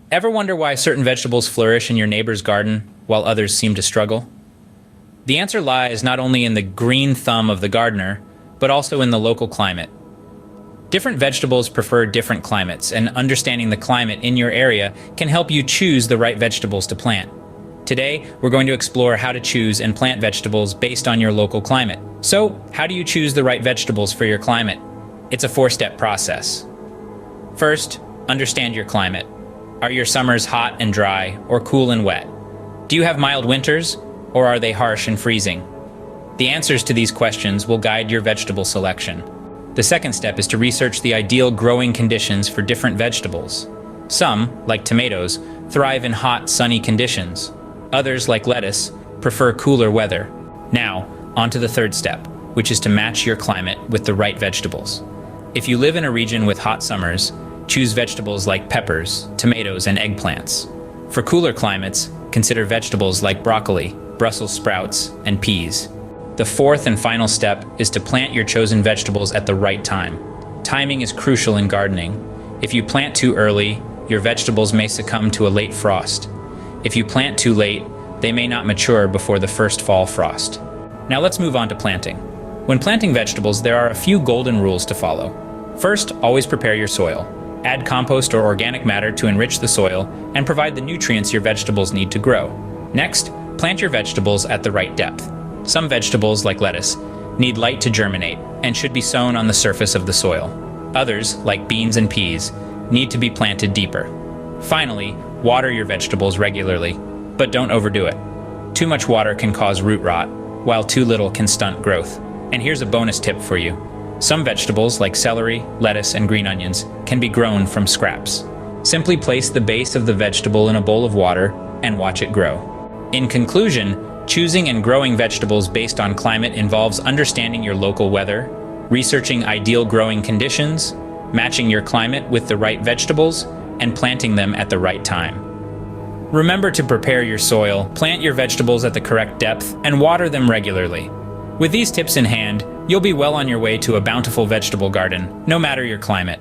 Ever wonder why certain vegetables flourish in your neighbor's garden while others seem to struggle? The answer lies not only in the green thumb of the gardener, but also in the local climate. Different vegetables prefer different climates, and understanding the climate in your area can help you choose the right vegetables to plant. Today, we're going to explore how to choose and plant vegetables based on your local climate. So, how do you choose the right vegetables for your climate? It's a four-step process. First, understand your climate. Are your summers hot and dry, or cool and wet? Do you have mild winters, or are they harsh and freezing? The answers to these questions will guide your vegetable selection. The second step is to research the ideal growing conditions for different vegetables. Some, like tomatoes, thrive in hot, sunny conditions. Others, like lettuce, prefer cooler weather. Now, on to the third step, which is to match your climate with the right vegetables. If you live in a region with hot summers, choose vegetables like peppers, tomatoes, and eggplants. For cooler climates, consider vegetables like broccoli, Brussels sprouts, and peas. The fourth and final step is to plant your chosen vegetables at the right time. Timing is crucial in gardening. If you plant too early, your vegetables may succumb to a late frost. If you plant too late, they may not mature before the first fall frost. Now let's move on to planting. When planting vegetables, there are a few golden rules to follow. First, always prepare your soil. Add compost or organic matter to enrich the soil and provide the nutrients your vegetables need to grow. Next, plant your vegetables at the right depth. Some vegetables, like lettuce, need light to germinate and should be sown on the surface of the soil. Others, like beans and peas, need to be planted deeper. Finally, water your vegetables regularly, but don't overdo it. Too much water can cause root rot, while too little can stunt growth. And here's a bonus tip for you. Some vegetables, like celery, lettuce, and green onions, can be grown from scraps. Simply place the base of the vegetable in a bowl of water and watch it grow. In conclusion, choosing and growing vegetables based on climate involves understanding your local weather, researching ideal growing conditions, matching your climate with the right vegetables, and planting them at the right time. Remember to prepare your soil, plant your vegetables at the correct depth, and water them regularly. With these tips in hand, you'll be well on your way to a bountiful vegetable garden, no matter your climate.